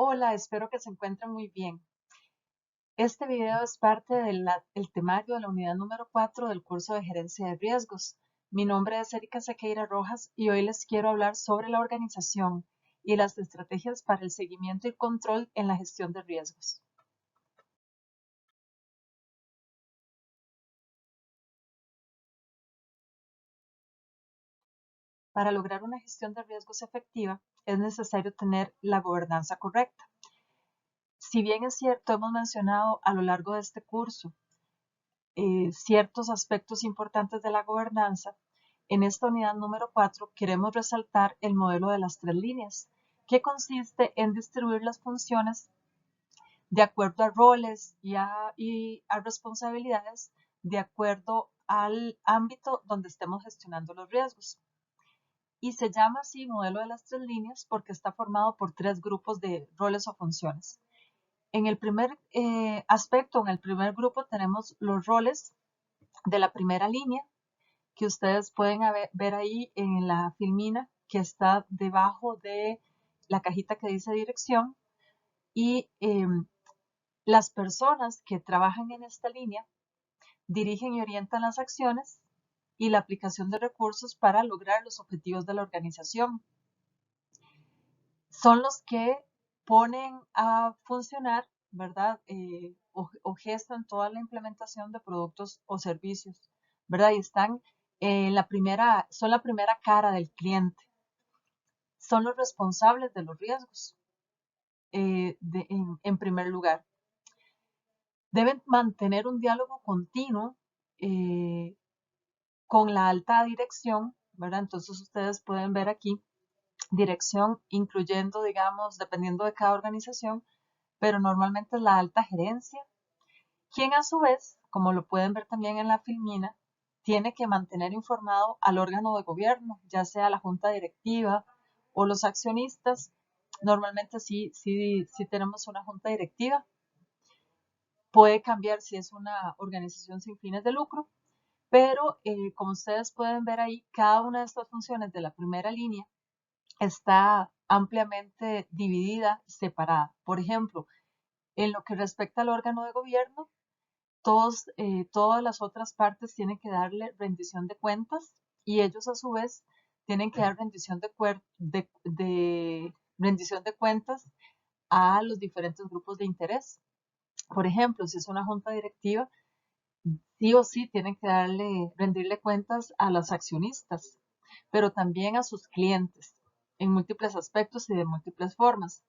Hola, espero que se encuentren muy bien. Este video es parte del temario de la unidad número 4 del curso de gerencia de riesgos. Mi nombre es Erika Sequeira Rojas y hoy les quiero hablar sobre la organización y las estrategias para el seguimiento y control en la gestión de riesgos. Para lograr una gestión de riesgos efectiva, es necesario tener la gobernanza correcta. Si bien es cierto, hemos mencionado a lo largo de este curso ciertos aspectos importantes de la gobernanza, en esta unidad número 4 queremos resaltar el modelo de las tres líneas, que consiste en distribuir las funciones de acuerdo a roles y a responsabilidades de acuerdo al ámbito donde estemos gestionando los riesgos. Y se llama así modelo de las tres líneas porque está formado por tres grupos de roles o funciones. En el primer aspecto, en el primer grupo, tenemos los roles de la primera línea, que ustedes pueden ver ahí en la filmina que está debajo de la cajita que dice dirección, y las personas que trabajan en esta línea dirigen y orientan las acciones y la aplicación de recursos para lograr los objetivos de la organización. Son los que ponen a funcionar, ¿verdad? O gestan toda la implementación de productos o servicios, ¿verdad? Y están son la primera cara del cliente. Son los responsables de los riesgos, en primer lugar. Deben mantener un diálogo continuo con la alta dirección, ¿verdad? Entonces ustedes pueden ver aquí dirección, incluyendo, digamos, dependiendo de cada organización, pero normalmente es la alta gerencia, quien a su vez, como lo pueden ver también en la filmina, tiene que mantener informado al órgano de gobierno, ya sea la junta directiva o los accionistas. Normalmente sí tenemos una junta directiva. Puede cambiar si es una organización sin fines de lucro, pero como ustedes pueden ver ahí, cada una de estas funciones de la primera línea está ampliamente dividida, separada. Por ejemplo, en lo que respecta al órgano de gobierno, todas las otras partes tienen que darle rendición de cuentas y ellos a su vez tienen que dar rendición de cuentas a los diferentes grupos de interés. Por ejemplo, si es una junta directiva, sí o sí tienen que rendirle cuentas a los accionistas, pero también a sus clientes en múltiples aspectos y de múltiples formas.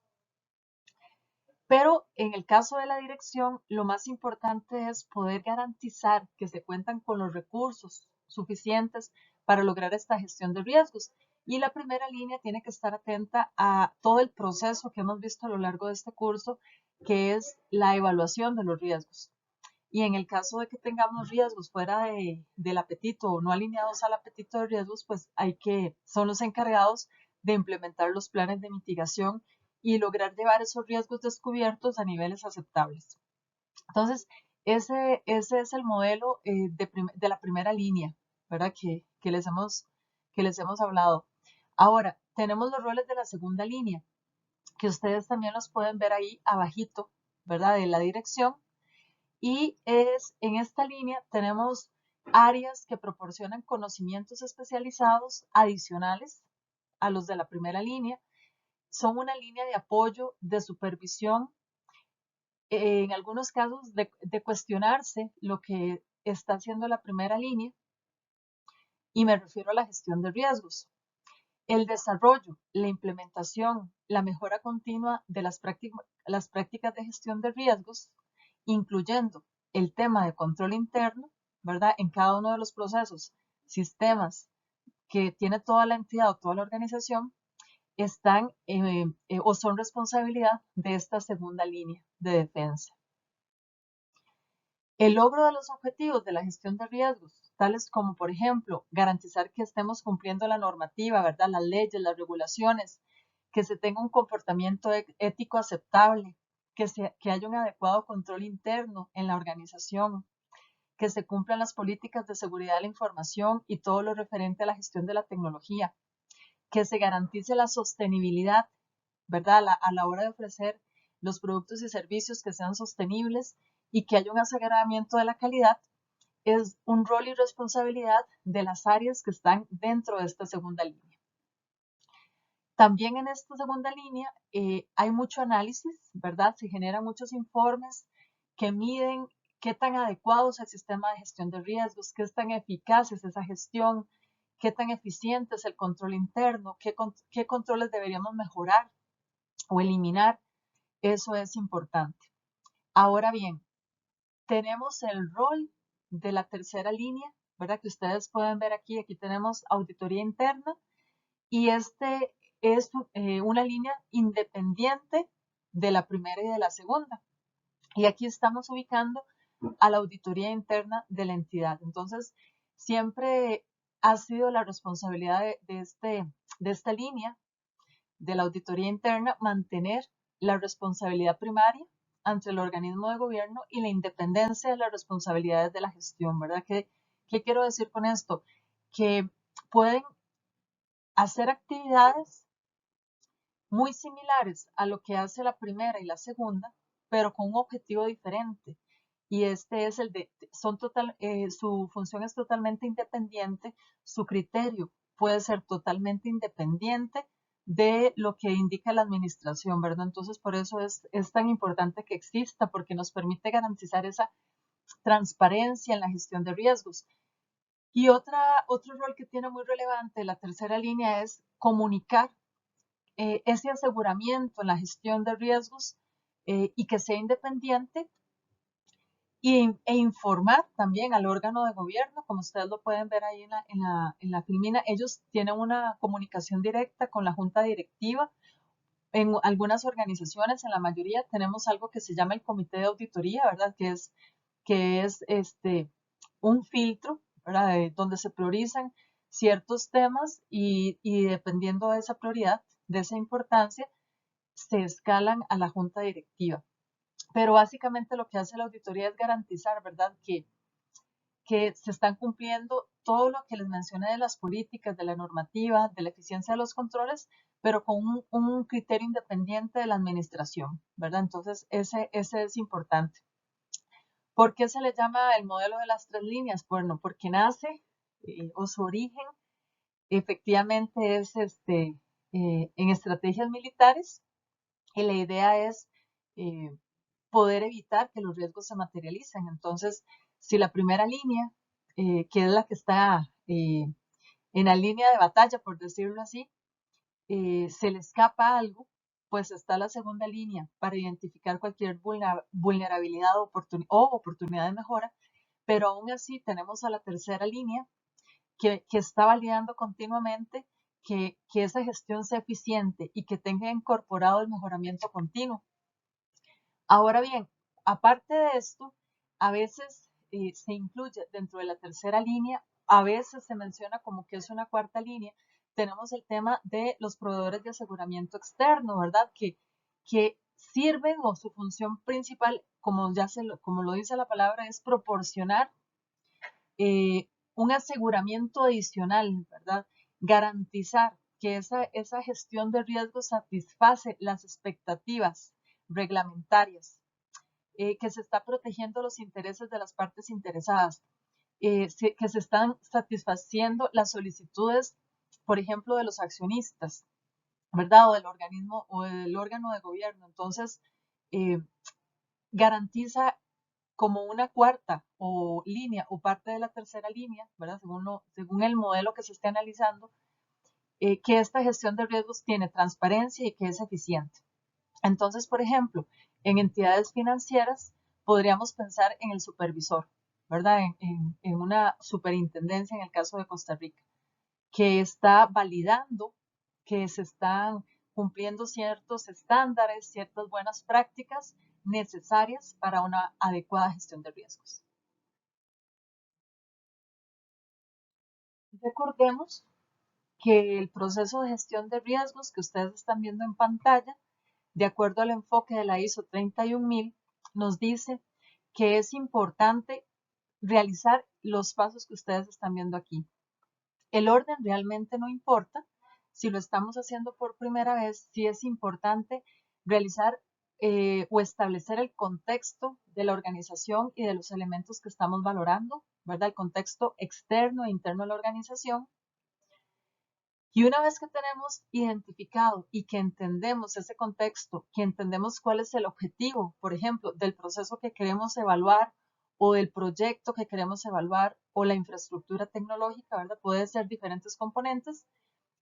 Pero en el caso de la dirección, lo más importante es poder garantizar que se cuentan con los recursos suficientes para lograr esta gestión de riesgos. Y la primera línea tiene que estar atenta a todo el proceso que hemos visto a lo largo de este curso, que es la evaluación de los riesgos. Y en el caso de que tengamos riesgos fuera del apetito o no alineados al apetito de riesgos, pues son los encargados de implementar los planes de mitigación y lograr llevar esos riesgos descubiertos a niveles aceptables. Entonces, ese es el modelo de la primera línea, ¿verdad? Que les hemos hablado. Ahora, tenemos los roles de la segunda línea, que ustedes también los pueden ver ahí abajito, ¿verdad? De la dirección. Y en esta línea tenemos áreas que proporcionan conocimientos especializados adicionales a los de la primera línea. Son una línea de apoyo, de supervisión, en algunos casos de cuestionarse lo que está haciendo la primera línea, y me refiero a la gestión de riesgos. El desarrollo, la implementación, la mejora continua de las prácticas de gestión de riesgos, incluyendo el tema de control interno, ¿verdad? En cada uno de los procesos, sistemas que tiene toda la entidad o toda la organización, están o son responsabilidad de esta segunda línea de defensa. El logro de los objetivos de la gestión de riesgos, tales como, por ejemplo, garantizar que estemos cumpliendo la normativa, ¿verdad? Las leyes, las regulaciones, que se tenga un comportamiento ético aceptable, que haya un adecuado control interno en la organización, que se cumplan las políticas de seguridad de la información y todo lo referente a la gestión de la tecnología, que se garantice la sostenibilidad ¿verdad? A la hora de ofrecer los productos y servicios que sean sostenibles y que haya un aseguramiento de la calidad, es un rol y responsabilidad de las áreas que están dentro de esta segunda línea. También en esta segunda línea hay mucho análisis, ¿verdad? Se generan muchos informes que miden qué tan adecuado es el sistema de gestión de riesgos, qué tan eficaz es esa gestión, qué tan eficiente es el control interno, qué controles deberíamos mejorar o eliminar. Eso es importante. Ahora bien, tenemos el rol de la tercera línea, ¿verdad? Que ustedes pueden ver aquí. Aquí tenemos auditoría interna y este es una línea independiente de la primera y de la segunda. Y aquí estamos ubicando a la auditoría interna de la entidad. Entonces, siempre ha sido la responsabilidad de esta línea de la auditoría interna mantener la responsabilidad primaria ante el organismo de gobierno y la independencia de las responsabilidades de la gestión, ¿verdad? ¿Qué quiero decir con esto? Que pueden hacer actividades muy similares a lo que hace la primera y la segunda, pero con un objetivo diferente. Y este es el de, su función es totalmente independiente, su criterio puede ser totalmente independiente de lo que indica la administración, ¿verdad? Entonces, por eso es tan importante que exista, porque nos permite garantizar esa transparencia en la gestión de riesgos. Y otro rol que tiene muy relevante la tercera línea es comunicar ese aseguramiento en la gestión de riesgos y que sea independiente e informar también al órgano de gobierno, como ustedes lo pueden ver ahí en la filmina. Ellos tienen una comunicación directa con la junta directiva. En algunas organizaciones, en la mayoría, tenemos algo que se llama el comité de auditoría, ¿verdad? Que es un filtro, ¿verdad? Donde se priorizan ciertos temas y dependiendo de esa prioridad, de esa importancia, se escalan a la junta directiva. Pero básicamente lo que hace la auditoría es garantizar, ¿verdad? Que se están cumpliendo todo lo que les mencioné de las políticas, de la normativa, de la eficiencia de los controles, pero con un criterio independiente de la administración, ¿verdad? Entonces, ese es importante. ¿Por qué se le llama el modelo de las tres líneas? Bueno, porque nace o su origen efectivamente es en estrategias militares y la idea es poder evitar que los riesgos se materialicen. Entonces, si la primera línea, que es la que está en la línea de batalla, por decirlo así, se le escapa algo, pues está la segunda línea para identificar cualquier vulnerabilidad o oportunidad de mejora, pero aún así tenemos a la tercera línea que está validando continuamente que esa gestión sea eficiente y que tenga incorporado el mejoramiento continuo. Ahora bien, aparte de esto, a veces se incluye dentro de la tercera línea, a veces se menciona como que es una cuarta línea. Tenemos el tema de los proveedores de aseguramiento externo, ¿verdad? Que sirven o su función principal, como lo dice la palabra, es proporcionar un aseguramiento adicional, ¿verdad? Garantizar que esa gestión de riesgos satisface las expectativas reglamentarias, que se está protegiendo los intereses de las partes interesadas, que se están satisfaciendo las solicitudes, por ejemplo, de los accionistas, ¿verdad? O del organismo o del órgano de gobierno. Entonces, eh, garantiza como una cuarta o línea o parte de la tercera línea, ¿verdad? Según el modelo que se esté analizando, que esta gestión de riesgos tiene transparencia y que es eficiente. Entonces, por ejemplo, en entidades financieras podríamos pensar en el supervisor, ¿verdad? En una superintendencia en el caso de Costa Rica, que está validando que se están cumpliendo ciertos estándares, ciertas buenas prácticas necesarias para una adecuada gestión de riesgos. Recordemos que el proceso de gestión de riesgos que ustedes están viendo en pantalla, de acuerdo al enfoque de la ISO 31000, nos dice que es importante realizar los pasos que ustedes están viendo aquí. El orden realmente no importa, si lo estamos haciendo por primera vez, sí es importante realizar o establecer el contexto de la organización y de los elementos que estamos valorando, ¿verdad? El contexto externo e interno de la organización. Y una vez que tenemos identificado y que entendemos ese contexto, que entendemos cuál es el objetivo, por ejemplo, del proceso que queremos evaluar o del proyecto que queremos evaluar o la infraestructura tecnológica, ¿verdad? Puede ser diferentes componentes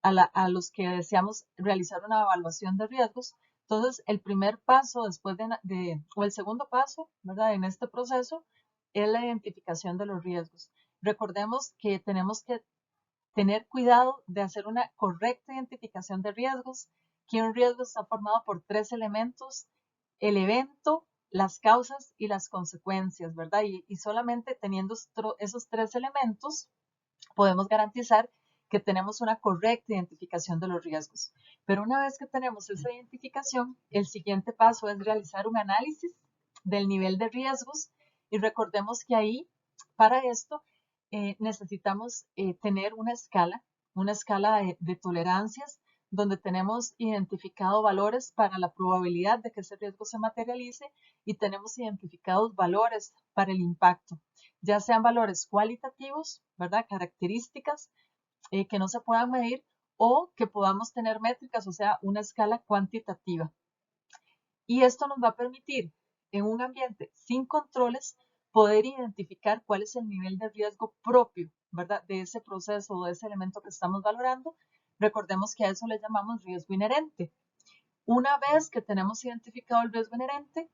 a los que deseamos realizar una evaluación de riesgos. Entonces, el primer paso después o el segundo paso, ¿verdad? En este proceso es la identificación de los riesgos. Recordemos que tenemos que tener cuidado de hacer una correcta identificación de riesgos, que un riesgo está formado por tres elementos: el evento, las causas y las consecuencias, ¿verdad? Y solamente teniendo esos tres elementos podemos garantizar que tenemos una correcta identificación de los riesgos. Pero una vez que tenemos esa identificación, el siguiente paso es realizar un análisis del nivel de riesgos y recordemos que ahí, para esto, necesitamos tener una escala de tolerancias donde tenemos identificado valores para la probabilidad de que ese riesgo se materialice y tenemos identificados valores para el impacto, ya sean valores cualitativos, ¿verdad? Características que no se puedan medir o que podamos tener métricas, o sea, una escala cuantitativa. Y esto nos va a permitir, en un ambiente sin controles, poder identificar cuál es el nivel de riesgo propio, ¿verdad? De ese proceso o de ese elemento que estamos valorando. Recordemos que a eso le llamamos riesgo inherente. Una vez que tenemos identificado el riesgo inherente,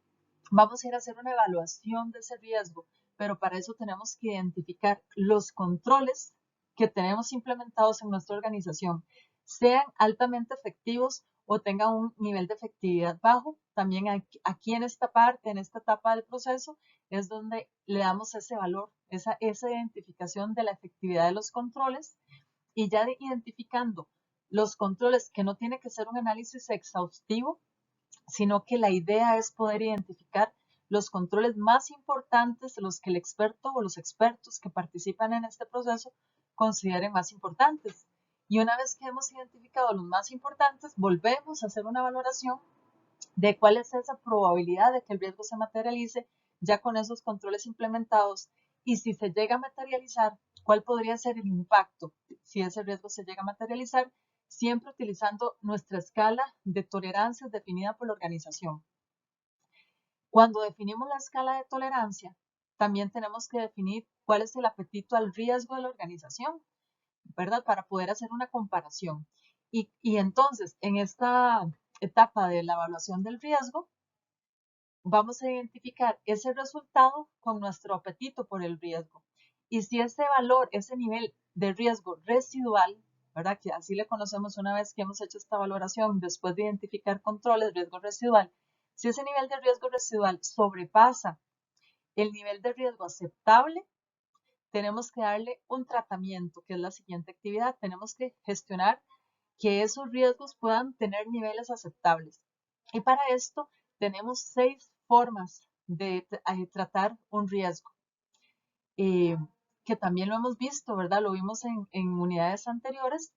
vamos a ir a hacer una evaluación de ese riesgo, pero para eso tenemos que identificar los controles que tenemos implementados en nuestra organización, sean altamente efectivos o tengan un nivel de efectividad bajo. También aquí en esta parte, en esta etapa del proceso, es donde le damos ese valor, esa identificación de la efectividad de los controles, y ya identificando los controles, que no tiene que ser un análisis exhaustivo, sino que la idea es poder identificar los controles más importantes, los que el experto o los expertos que participan en este proceso consideren más importantes. Y una vez que hemos identificado los más importantes, volvemos a hacer una valoración de cuál es esa probabilidad de que el riesgo se materialice ya con esos controles implementados, y si se llega a materializar, cuál podría ser el impacto si ese riesgo se llega a materializar, siempre utilizando nuestra escala de tolerancias definida por la organización. Cuando definimos la escala de tolerancia, también tenemos que definir cuál es el apetito al riesgo de la organización, ¿verdad? Para poder hacer una comparación. Y entonces, en esta etapa de la evaluación del riesgo, vamos a identificar ese resultado con nuestro apetito por el riesgo. Y si ese valor, ese nivel de riesgo residual, ¿verdad? Que así le conocemos una vez que hemos hecho esta valoración, después de identificar controles, riesgo residual, si ese nivel de riesgo residual sobrepasa el nivel de riesgo aceptable, tenemos que darle un tratamiento, que es la siguiente actividad. Tenemos que gestionar que esos riesgos puedan tener niveles aceptables. Y para esto tenemos 6 formas de tratar un riesgo, eh, que también lo hemos visto, ¿verdad? Lo vimos en unidades anteriores.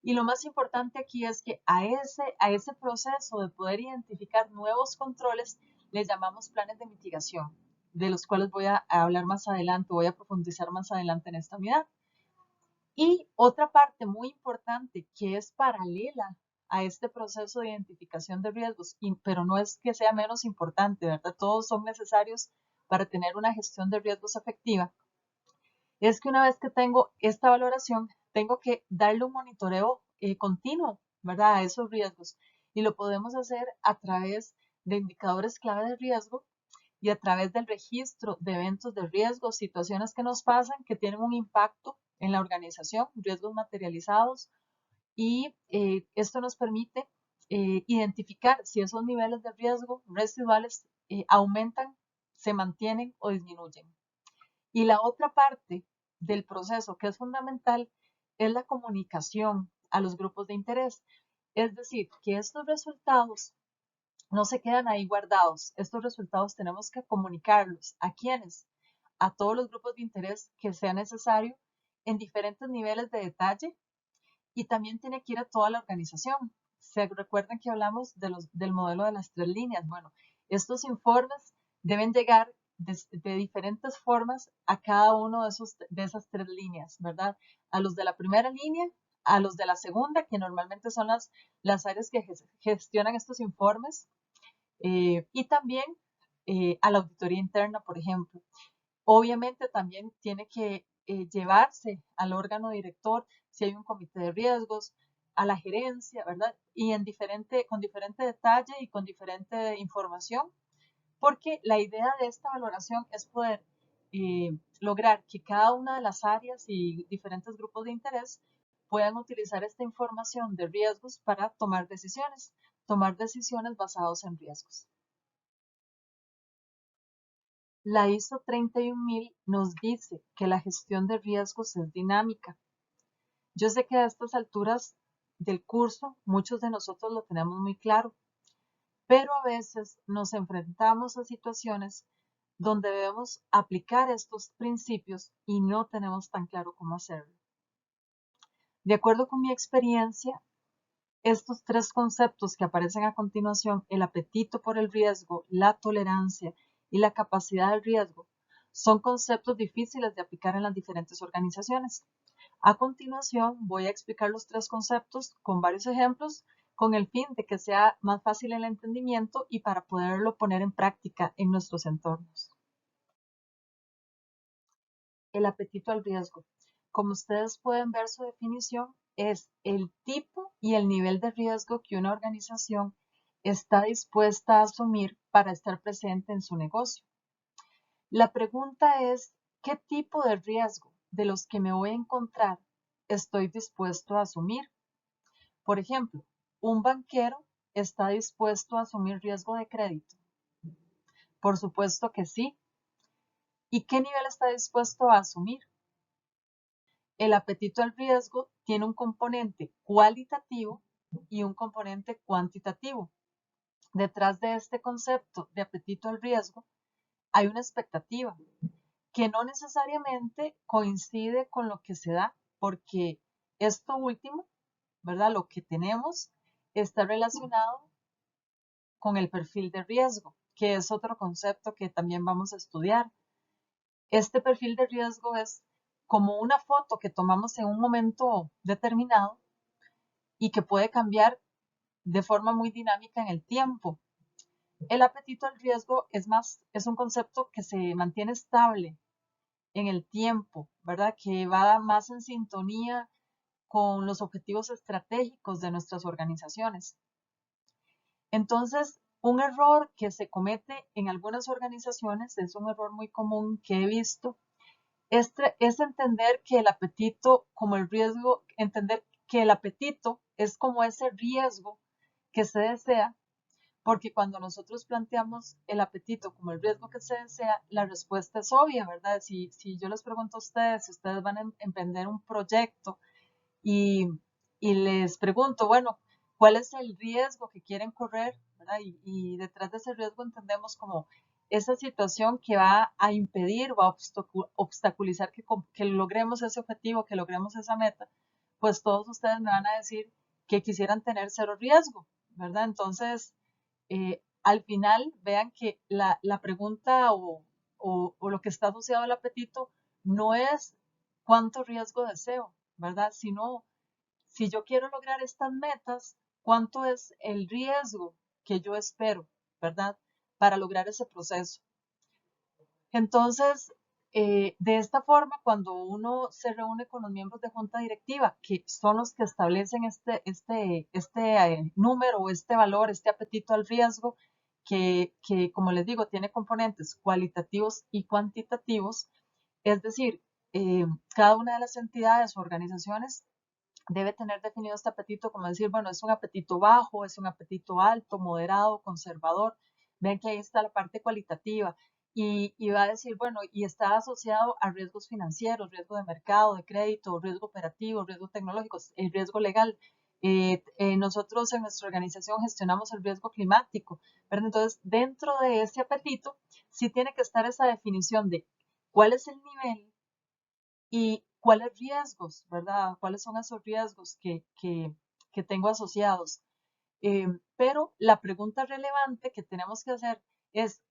Y lo más importante aquí es que a ese proceso de poder identificar nuevos controles les llamamos planes de mitigación, de los cuales voy a hablar más adelante, voy a profundizar más adelante en esta unidad. Y otra parte muy importante que es paralela a este proceso de identificación de riesgos, pero no es que sea menos importante, ¿verdad? Todos son necesarios para tener una gestión de riesgos efectiva, es que una vez que tengo esta valoración, tengo que darle un monitoreo continuo, ¿verdad? A esos riesgos. Y lo podemos hacer a través de indicadores clave de riesgo y a través del registro de eventos de riesgo, situaciones que nos pasan que tienen un impacto en la organización, riesgos materializados. Y esto nos permite identificar si esos niveles de riesgo residuales aumentan, se mantienen o disminuyen. Y la otra parte del proceso que es fundamental es la comunicación a los grupos de interés. Es decir, que estos resultados no se quedan ahí guardados. Estos resultados tenemos que comunicarlos. ¿A quiénes? A todos los grupos de interés que sea necesario, en diferentes niveles de detalle, y también tiene que ir a toda la organización. ¿Se recuerdan que hablamos del modelo de las 3 líneas? Bueno, estos informes deben llegar de diferentes formas a cada uno de esas 3 líneas, ¿verdad? A los de la primera línea, a los de la segunda, que normalmente son las áreas que gestionan estos informes, y también a la auditoría interna, por ejemplo. Obviamente también tiene que llevarse al órgano director si hay un comité de riesgos, a la gerencia, ¿verdad? Y con diferente detalle y con diferente información, porque la idea de esta valoración es poder lograr que cada una de las áreas y diferentes grupos de interés puedan utilizar esta información de riesgos para tomar decisiones basadas en riesgos. La ISO 31000 nos dice que la gestión de riesgos es dinámica. Yo sé que a estas alturas del curso muchos de nosotros lo tenemos muy claro, pero a veces nos enfrentamos a situaciones donde debemos aplicar estos principios y no tenemos tan claro cómo hacerlo. De acuerdo con mi experiencia, estos 3 conceptos que aparecen a continuación, el apetito por el riesgo, la tolerancia y la capacidad del riesgo, son conceptos difíciles de aplicar en las diferentes organizaciones. A continuación, voy a explicar los 3 conceptos con varios ejemplos con el fin de que sea más fácil el entendimiento y para poderlo poner en práctica en nuestros entornos. El apetito al riesgo. Como ustedes pueden ver, su definición es el tipo y el nivel de riesgo que una organización está dispuesta a asumir para estar presente en su negocio. La pregunta es, ¿qué tipo de riesgo de los que me voy a encontrar estoy dispuesto a asumir? Por ejemplo, un banquero está dispuesto a asumir riesgo de crédito. Por supuesto que sí. ¿Y qué nivel está dispuesto a asumir? El apetito al riesgo tiene un componente cualitativo y un componente cuantitativo. Detrás de este concepto de apetito al riesgo hay una expectativa que no necesariamente coincide con lo que se da, porque esto último, ¿verdad? Lo que tenemos está relacionado con el perfil de riesgo, que es otro concepto que también vamos a estudiar. Este perfil de riesgo es como una foto que tomamos en un momento determinado y que puede cambiar de forma muy dinámica en el tiempo. El apetito al riesgo es un concepto que se mantiene estable en el tiempo, ¿verdad? Que va más en sintonía con los objetivos estratégicos de nuestras organizaciones. Entonces, un error que se comete en algunas organizaciones, es un error muy común que he visto, es entender que el apetito como el riesgo, entender que el apetito es como ese riesgo que se desea, porque cuando nosotros planteamos el apetito como el riesgo que se desea, la respuesta es obvia, ¿verdad? Si yo les pregunto a ustedes, si ustedes van a emprender un proyecto y, y les pregunto, bueno, ¿cuál es el riesgo que quieren correr? ¿Verdad? Y detrás de ese riesgo entendemos como esa situación que va a impedir o a obstaculizar que logremos ese objetivo, que logremos esa meta, pues todos ustedes me van a decir que quisieran tener 0 riesgo, ¿verdad? Entonces, al final, vean que la pregunta o lo que está asociado al apetito no es cuánto riesgo deseo, ¿verdad? Sino, si yo quiero lograr estas metas, ¿cuánto es el riesgo que yo espero, ¿verdad? Para lograr ese proceso. Entonces, de esta forma, cuando uno se reúne con los miembros de junta directiva, que son los que establecen este número o este valor, este apetito al riesgo, que, como les digo, tiene componentes cualitativos y cuantitativos, es decir, cada una de las entidades o organizaciones debe tener definido este apetito, como decir, bueno, es un apetito bajo, es un apetito alto, moderado, conservador. Ven que ahí está la parte cualitativa y va a decir, bueno, y está asociado a riesgos financieros, riesgo de mercado, de crédito, riesgo operativo, riesgo tecnológico, el riesgo legal. Nosotros en nuestra organización gestionamos el riesgo climático, pero entonces dentro de ese apetito sí tiene que estar esa definición de cuál es el nivel y cuáles riesgos, ¿verdad? ¿Cuáles son esos riesgos que tengo asociados? Pero la pregunta relevante que tenemos que hacer es,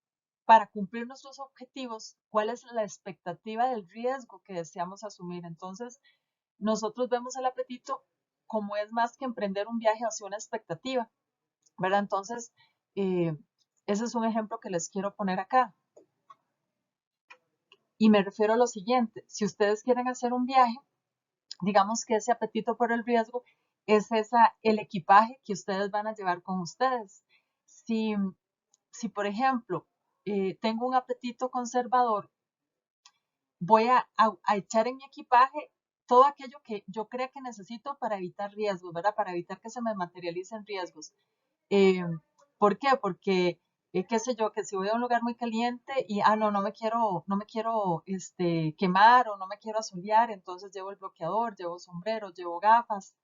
para cumplir nuestros objetivos, ¿cuál es la expectativa del riesgo que deseamos asumir? Entonces, nosotros vemos el apetito como es más que emprender un viaje hacia una expectativa, ¿verdad? Entonces, eh, ese es un ejemplo que les quiero poner acá. Y me refiero a lo siguiente, si ustedes quieren hacer un viaje, digamos que ese apetito por el riesgo es el equipaje que ustedes van a llevar con ustedes. Si, si por ejemplo, tengo un apetito conservador, voy a echar en mi equipaje todo aquello que yo crea que necesito para evitar riesgos, ¿verdad? Para evitar que se me materialicen riesgos. Eh, ¿Por qué? Porque, qué sé yo, que si voy a un lugar muy caliente y, no me quiero quemar o no me quiero asolear, entonces llevo el bloqueador, llevo sombrero, llevo gafas,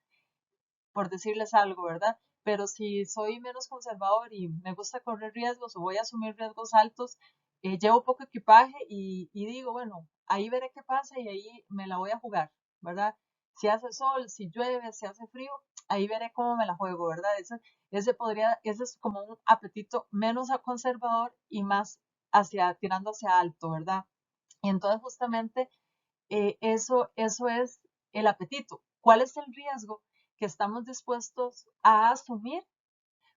por decirles algo, ¿verdad? Pero si soy menos conservador y me gusta correr riesgos o voy a asumir riesgos altos, llevo poco equipaje y digo, bueno, ahí veré qué pasa y ahí me la voy a jugar, ¿verdad? Si hace sol, si llueve, si hace frío, ahí veré cómo me la juego, ¿verdad? Ese es como un apetito menos conservador y más tirando hacia alto, ¿verdad? Y entonces justamente eso es el apetito. ¿Cuál es el riesgo que estamos dispuestos a asumir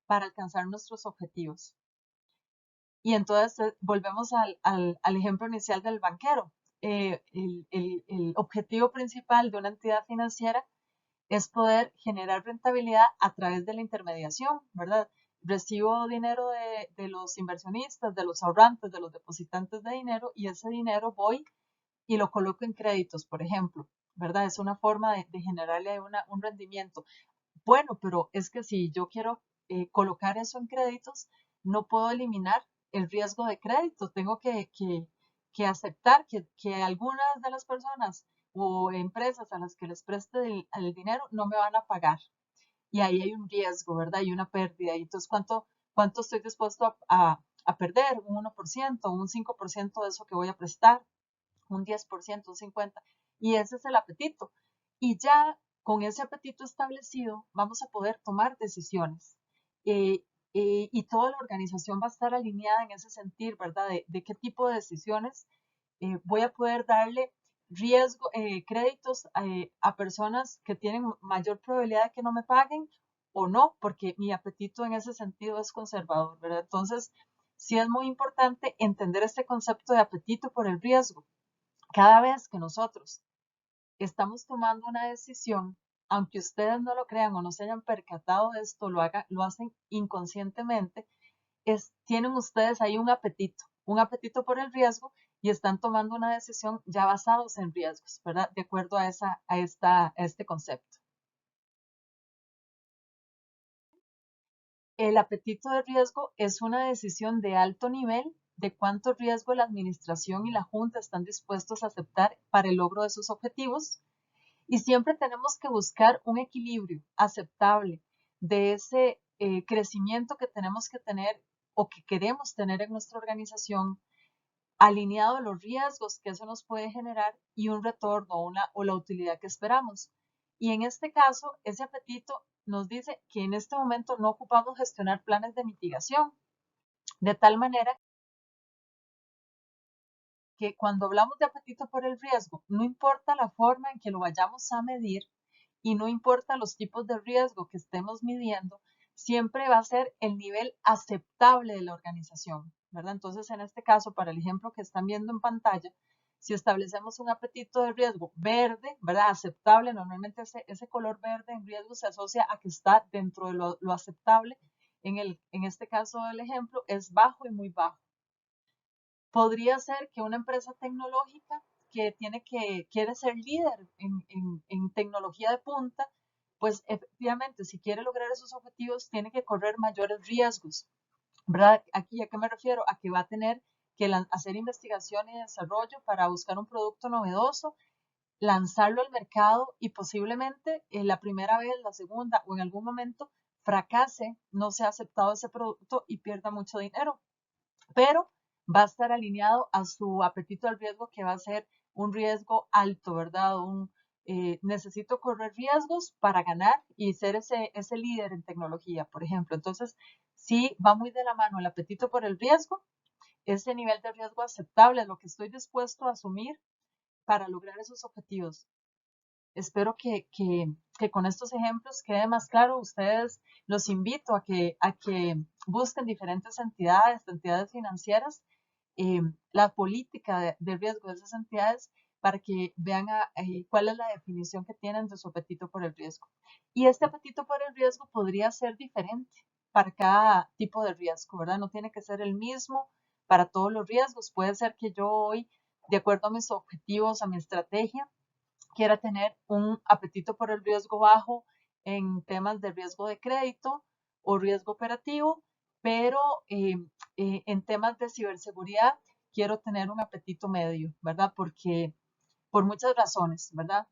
para alcanzar nuestros objetivos? Y entonces volvemos al ejemplo inicial del banquero. El objetivo principal de una entidad financiera es poder generar rentabilidad a través de la intermediación, ¿verdad? Recibo dinero de los inversionistas, de los ahorrantes, de los depositantes de dinero y ese dinero voy y lo coloco en créditos, por ejemplo, ¿verdad? Es una forma de generarle un rendimiento. Bueno, pero es que si yo quiero colocar eso en créditos, no puedo eliminar el riesgo de crédito. Tengo que aceptar que algunas de las personas o empresas a las que les preste el dinero no me van a pagar. Y ahí hay un riesgo, ¿verdad? Y una pérdida. Y entonces, ¿cuánto estoy dispuesto a perder? ¿Un 1%, un 5% de eso que voy a prestar? Un 10%, un 50%, y ese es el apetito. Y ya con ese apetito establecido vamos a poder tomar decisiones. Eh, y toda la organización va a estar alineada en ese sentir, ¿verdad? De qué tipo de decisiones voy a poder darle créditos a personas que tienen mayor probabilidad de que no me paguen o no, porque mi apetito en ese sentido es conservador, ¿verdad? Entonces, sí es muy importante entender este concepto de apetito por el riesgo. Cada vez que nosotros estamos tomando una decisión, aunque ustedes no lo crean o no se hayan percatado de esto, lo hacen inconscientemente, tienen ustedes ahí un apetito por el riesgo y están tomando una decisión ya basados en riesgos, ¿verdad? De acuerdo a este concepto. El apetito de riesgo es una decisión de alto nivel de cuánto riesgo la administración y la junta están dispuestos a aceptar para el logro de sus objetivos. Y siempre tenemos que buscar un equilibrio aceptable de ese crecimiento que tenemos que tener o que queremos tener en nuestra organización, alineado a los riesgos que eso nos puede generar y un retorno o la utilidad que esperamos. Y en este caso, ese apetito nos dice que en este momento no ocupamos gestionar planes de mitigación, de tal manera que cuando hablamos de apetito por el riesgo, no importa la forma en que lo vayamos a medir y no importa los tipos de riesgo que estemos midiendo, siempre va a ser el nivel aceptable de la organización, ¿verdad? Entonces, en este caso, para el ejemplo que están viendo en pantalla, si establecemos un apetito de riesgo verde, ¿verdad? Aceptable, normalmente ese color verde en riesgo se asocia a que está dentro de lo aceptable. En este caso del ejemplo, es bajo y muy bajo. Podría ser que una empresa tecnológica quiere ser líder en tecnología de punta, pues efectivamente, si quiere lograr esos objetivos, tiene que correr mayores riesgos, ¿verdad? Aquí, ¿a qué me refiero? A que va a tener que hacer investigación y desarrollo para buscar un producto novedoso, lanzarlo al mercado y posiblemente la primera vez, la segunda o en algún momento fracase, no sea aceptado ese producto y pierda mucho dinero, pero va a estar alineado a su apetito al riesgo que va a ser un riesgo alto, ¿verdad? Necesito correr riesgos para ganar y ser ese líder en tecnología, por ejemplo. Entonces, sí, va muy de la mano el apetito por el riesgo, ese nivel de riesgo aceptable, lo que estoy dispuesto a asumir para lograr esos objetivos. Espero que con estos ejemplos quede más claro. Ustedes los invito a que busquen diferentes entidades financieras, la política de riesgo de esas entidades para que vean cuál es la definición que tienen de su apetito por el riesgo. Y este apetito por el riesgo podría ser diferente para cada tipo de riesgo, ¿verdad? No tiene que ser el mismo para todos los riesgos. Puede ser que yo hoy, de acuerdo a mis objetivos, a mi estrategia, quiera tener un apetito por el riesgo bajo en temas de riesgo de crédito o riesgo operativo, pero en temas de ciberseguridad quiero tener un apetito medio, ¿verdad? Porque por muchas razones, ¿verdad?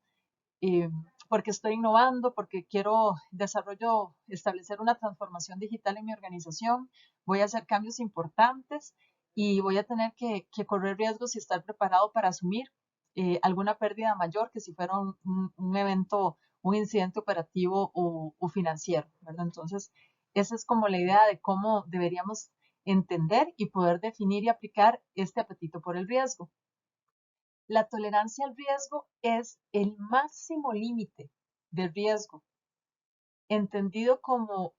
Eh, porque estoy innovando, porque quiero establecer una transformación digital en mi organización, voy a hacer cambios importantes y voy a tener que correr riesgos y estar preparado para asumir alguna pérdida mayor que si fuera un evento, un incidente operativo o financiero, ¿verdad? Entonces, esa es como la idea de cómo deberíamos entender y poder definir y aplicar este apetito por el riesgo. La tolerancia al riesgo es el máximo límite de riesgo, entendido como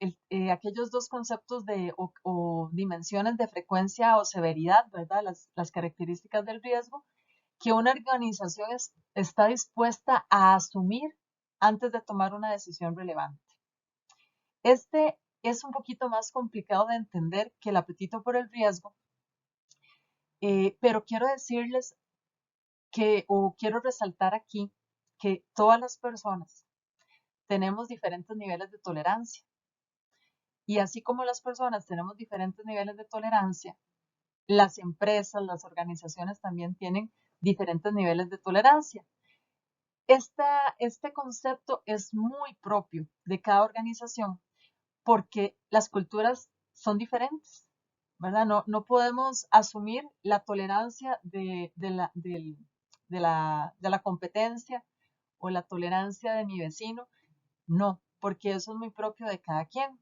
aquellos dos conceptos o dimensiones de frecuencia o severidad, ¿verdad? Las características del riesgo que una organización está dispuesta a asumir antes de tomar una decisión relevante. Este es un poquito más complicado de entender que el apetito por el riesgo, pero quiero decirles quiero resaltar aquí que todas las personas tenemos diferentes niveles de tolerancia. Y así como las personas tenemos diferentes niveles de tolerancia, las empresas, las organizaciones también tienen diferentes niveles de tolerancia. Este concepto es muy propio de cada organización porque las culturas son diferentes, ¿verdad? No podemos asumir la tolerancia de la competencia o la tolerancia de mi vecino, no, porque eso es muy propio de cada quien.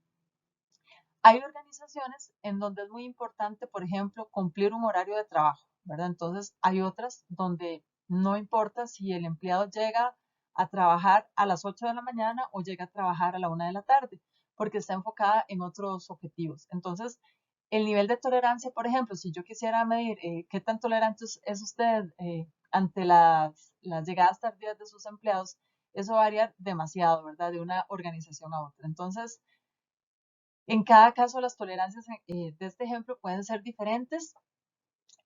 Hay organizaciones en donde es muy importante, por ejemplo, cumplir un horario de trabajo, ¿verdad? Entonces, hay otras donde no importa si el empleado llega a trabajar a las 8 de la mañana o llega a trabajar a la 1 de la tarde, porque está enfocada en otros objetivos. Entonces, el nivel de tolerancia, por ejemplo, si yo quisiera medir qué tan tolerante es usted ante las llegadas tardías de sus empleados, eso va a variar demasiado, ¿verdad? De una organización a otra. Entonces, en cada caso, las tolerancias de este ejemplo pueden ser diferentes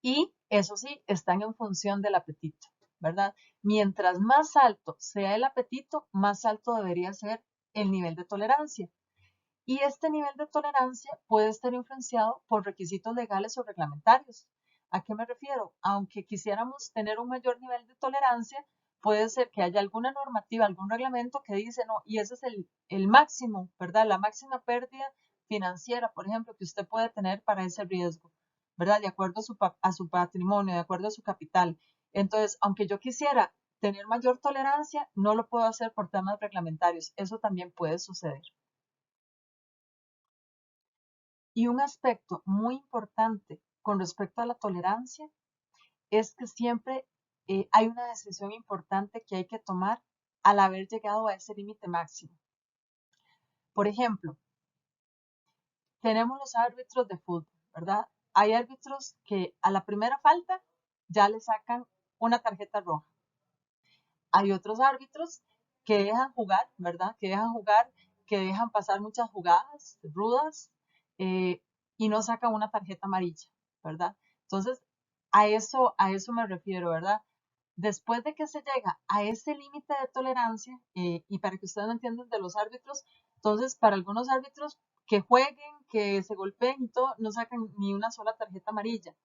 y eso sí, están en función del apetito, ¿verdad? Mientras más alto sea el apetito, más alto debería ser el nivel de tolerancia. Y este nivel de tolerancia puede estar influenciado por requisitos legales o reglamentarios. ¿A qué me refiero? Aunque quisiéramos tener un mayor nivel de tolerancia, puede ser que haya alguna normativa, algún reglamento que dice no, y ese es el máximo, ¿verdad? La máxima pérdida financiera, por ejemplo, que usted puede tener para ese riesgo, ¿verdad? De acuerdo a su patrimonio, de acuerdo a su capital. Entonces, aunque yo quisiera tener mayor tolerancia, no lo puedo hacer por temas reglamentarios. Eso también puede suceder. Y un aspecto muy importante con respecto a la tolerancia es que siempre hay una decisión importante que hay que tomar al haber llegado a ese límite máximo. Por ejemplo, tenemos los árbitros de fútbol, ¿verdad? Hay árbitros que a la primera falta ya le sacan una tarjeta roja. Hay otros árbitros que dejan jugar, ¿verdad? Que dejan pasar muchas jugadas rudas eh, y no sacan una tarjeta amarilla, ¿verdad? Entonces, a eso me refiero, ¿verdad? Después de que se llega a ese límite de tolerancia, y para que ustedes lo entiendan de los árbitros, entonces para algunos árbitros que jueguen, que se golpeen y todo, no sacan ni una sola tarjeta amarilla.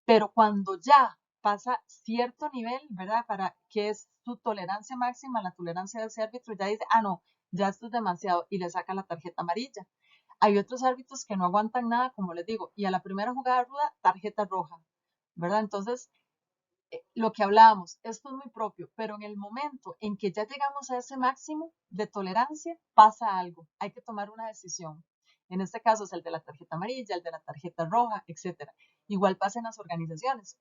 Pero cuando ya pasa cierto nivel, ¿verdad? Para que es su tolerancia máxima, la tolerancia de ese árbitro, ya dice, ah, no, ya esto es demasiado y le saca la tarjeta amarilla. Hay otros árbitros que no aguantan nada, como les digo, y a la primera jugada ruda, tarjeta roja, ¿verdad? Entonces, lo que hablábamos, esto es muy propio, pero en el momento en que ya llegamos a ese máximo de tolerancia, pasa algo, hay que tomar una decisión. En este caso es el de la tarjeta amarilla, el de la tarjeta roja, etcétera. Igual pasa en las organizaciones.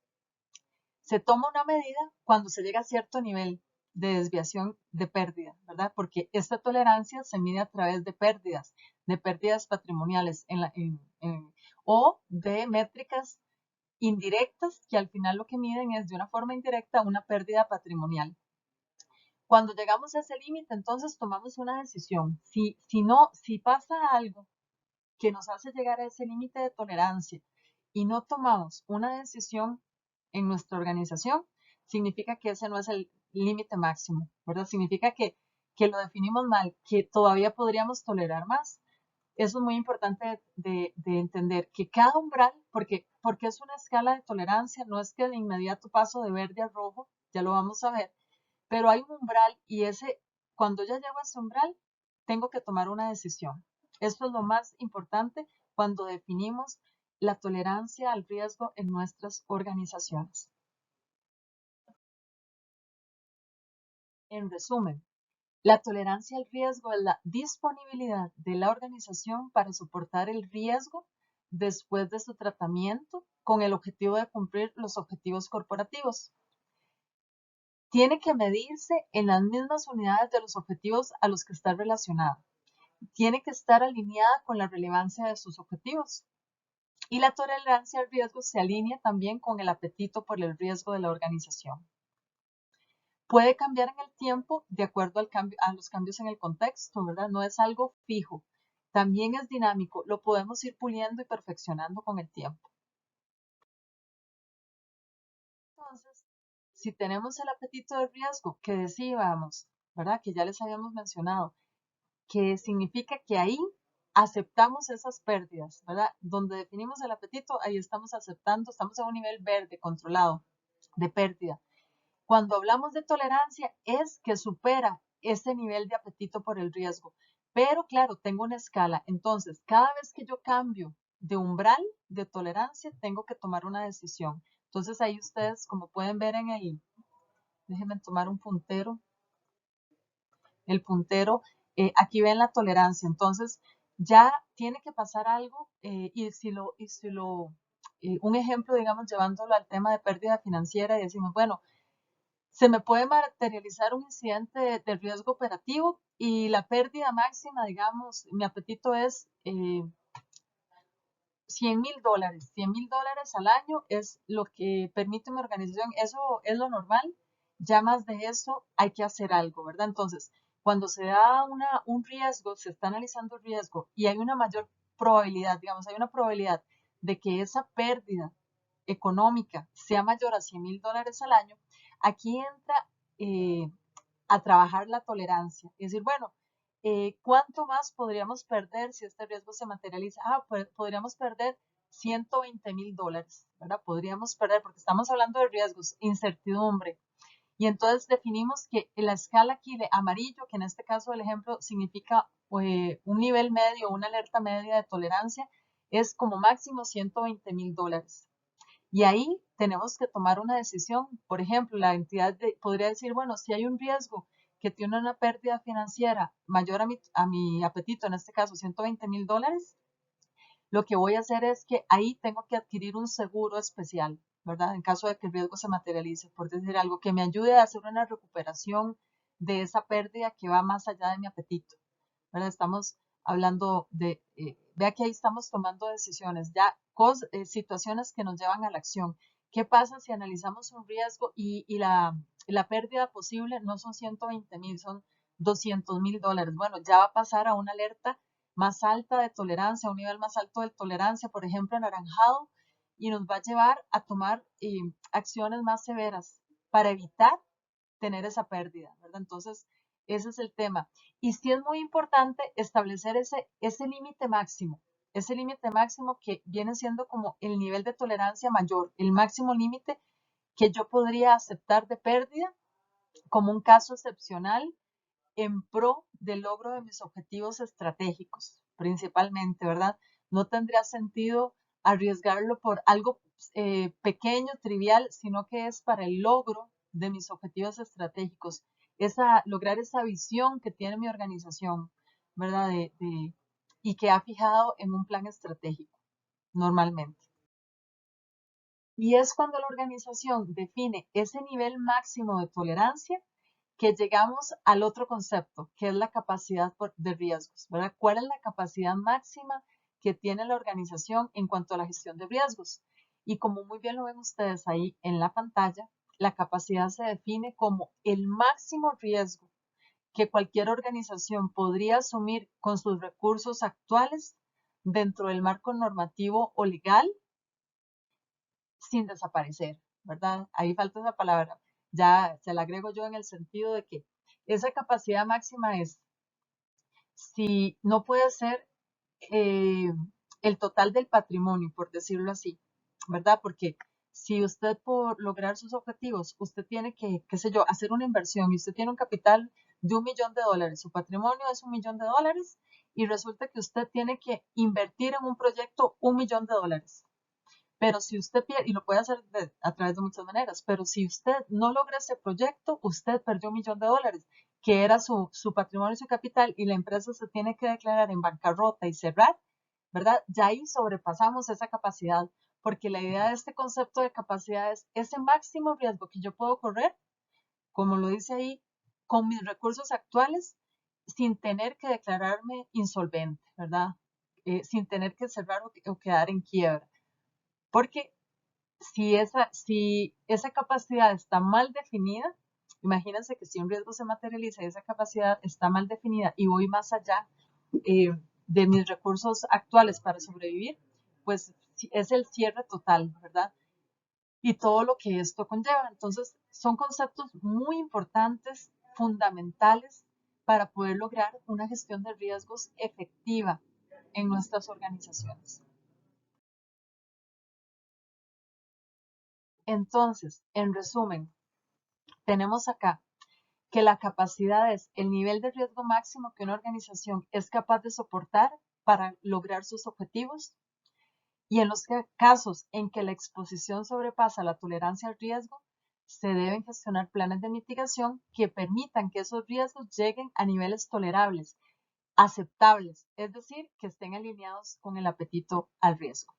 Se toma una medida cuando se llega a cierto nivel de desviación de pérdida, ¿verdad? Porque esta tolerancia se mide a través de pérdidas patrimoniales o de métricas indirectas que al final lo que miden es de una forma indirecta una pérdida patrimonial. Cuando llegamos a ese límite, entonces tomamos una decisión. Si pasa algo que nos hace llegar a ese límite de tolerancia y no tomamos una decisión en nuestra organización, significa que ese no es el límite máximo, ¿verdad? Significa que lo definimos mal, que todavía podríamos tolerar más. Eso es muy importante de entender que cada umbral, porque es una escala de tolerancia, no es que de inmediato paso de verde a rojo, ya lo vamos a ver, pero hay un umbral y cuando ya llego a ese umbral, tengo que tomar una decisión. Esto es lo más importante cuando definimos la tolerancia al riesgo en nuestras organizaciones. En resumen, la tolerancia al riesgo es la disponibilidad de la organización para soportar el riesgo después de su tratamiento con el objetivo de cumplir los objetivos corporativos. Tiene que medirse en las mismas unidades de los objetivos a los que está relacionado. Tiene que estar alineada con la relevancia de sus objetivos. Y la tolerancia al riesgo se alinea también con el apetito por el riesgo de la organización. Puede cambiar en el tiempo de acuerdo a los cambios en el contexto, ¿verdad? No es algo fijo. También es dinámico. Lo podemos ir puliendo y perfeccionando con el tiempo. Entonces, si tenemos el apetito de riesgo que decíamos, ¿verdad? Que ya les habíamos mencionado, que significa que ahí aceptamos esas pérdidas, ¿verdad? Donde definimos el apetito, ahí estamos aceptando, estamos a un nivel verde, controlado, de pérdida. Cuando hablamos de tolerancia, es que supera ese nivel de apetito por el riesgo. Pero claro, tengo una escala. Entonces, cada vez que yo cambio de umbral de tolerancia, tengo que tomar una decisión. Entonces, ahí ustedes, como pueden ver déjenme tomar un puntero, el puntero, aquí ven la tolerancia. Entonces, ya tiene que pasar algo un ejemplo, digamos, llevándolo al tema de pérdida financiera y decimos, bueno, se me puede materializar un incidente de riesgo operativo y la pérdida máxima, digamos, mi apetito es $100,000. $100,000 al año es lo que permite mi organización. Eso es lo normal. Ya más de eso hay que hacer algo, ¿verdad? Entonces, cuando se da un riesgo, se está analizando el riesgo y hay una mayor probabilidad, digamos, hay una probabilidad de que esa pérdida económica sea mayor a $100,000 al año, aquí entra eh, a trabajar la tolerancia. Es decir, bueno, ¿cuánto más podríamos perder si este riesgo se materializa? Pues podríamos perder $120,000, ¿verdad? Podríamos perder, porque estamos hablando de riesgos, incertidumbre. Y entonces definimos que la escala aquí de amarillo, que en este caso el ejemplo significa un nivel medio, una alerta media de tolerancia, es como máximo $120,000. Y ahí tenemos que tomar una decisión. Por ejemplo, la entidad podría decir, bueno, si hay un riesgo que tiene una pérdida financiera mayor a mi apetito, en este caso $120,000, lo que voy a hacer es que ahí tengo que adquirir un seguro especial, ¿verdad? En caso de que el riesgo se materialice, por decir algo, que me ayude a hacer una recuperación de esa pérdida que va más allá de mi apetito, ¿verdad? Estamos hablando vea que ahí estamos tomando decisiones, ya situaciones que nos llevan a la acción. ¿Qué pasa si analizamos un riesgo y la pérdida posible no son 120,000, son $200,000? Bueno, ya va a pasar a una alerta más alta de tolerancia, a un nivel más alto de tolerancia, por ejemplo, anaranjado, y nos va a llevar a tomar acciones más severas para evitar tener esa pérdida, ¿verdad? Entonces, ese es el tema. Y sí es muy importante establecer ese límite máximo que viene siendo como el nivel de tolerancia mayor, el máximo límite que yo podría aceptar de pérdida como un caso excepcional en pro del logro de mis objetivos estratégicos, principalmente, ¿verdad? No tendría sentido arriesgarlo por algo pequeño, trivial, sino que es para el logro de mis objetivos estratégicos, lograr esa visión que tiene mi organización, ¿verdad? Y que ha fijado en un plan estratégico, normalmente. Y es cuando la organización define ese nivel máximo de tolerancia que llegamos al otro concepto, que es la capacidad de riesgos, ¿verdad? ¿Cuál es la capacidad máxima que tiene la organización en cuanto a la gestión de riesgos? Y como muy bien lo ven ustedes ahí en la pantalla, la capacidad se define como el máximo riesgo que cualquier organización podría asumir con sus recursos actuales dentro del marco normativo o legal sin desaparecer, ¿verdad? Ahí falta esa palabra. Ya se la agrego yo en el sentido de que esa capacidad máxima es, si no puede ser eh, el total del patrimonio, por decirlo así, ¿verdad? Porque si usted por lograr sus objetivos, usted tiene que, qué sé yo, hacer una inversión y usted tiene un capital de $1.000.000, su patrimonio es $1.000.000 y resulta que usted tiene que invertir en un proyecto $1.000.000. Pero si usted pierde, y lo puede hacer a través de muchas maneras, pero si usted no logra ese proyecto, usted perdió $1.000.000, que era su patrimonio y su capital, y la empresa se tiene que declarar en bancarrota y cerrar, ¿verdad? Ya ahí sobrepasamos esa capacidad, porque la idea de este concepto de capacidad es ese máximo riesgo que yo puedo correr, como lo dice ahí, con mis recursos actuales, sin tener que declararme insolvente, ¿verdad? Sin tener que cerrar o quedar en quiebra. Porque si esa capacidad está mal definida, imagínense que si un riesgo se materializa y esa capacidad está mal definida y voy más allá de mis recursos actuales para sobrevivir, pues es el cierre total, ¿verdad? Y todo lo que esto conlleva. Entonces, son conceptos muy importantes, fundamentales, para poder lograr una gestión de riesgos efectiva en nuestras organizaciones. Entonces, en resumen, tenemos acá que la capacidad es el nivel de riesgo máximo que una organización es capaz de soportar para lograr sus objetivos, y en los casos en que la exposición sobrepasa la tolerancia al riesgo, se deben gestionar planes de mitigación que permitan que esos riesgos lleguen a niveles tolerables, aceptables, es decir, que estén alineados con el apetito al riesgo.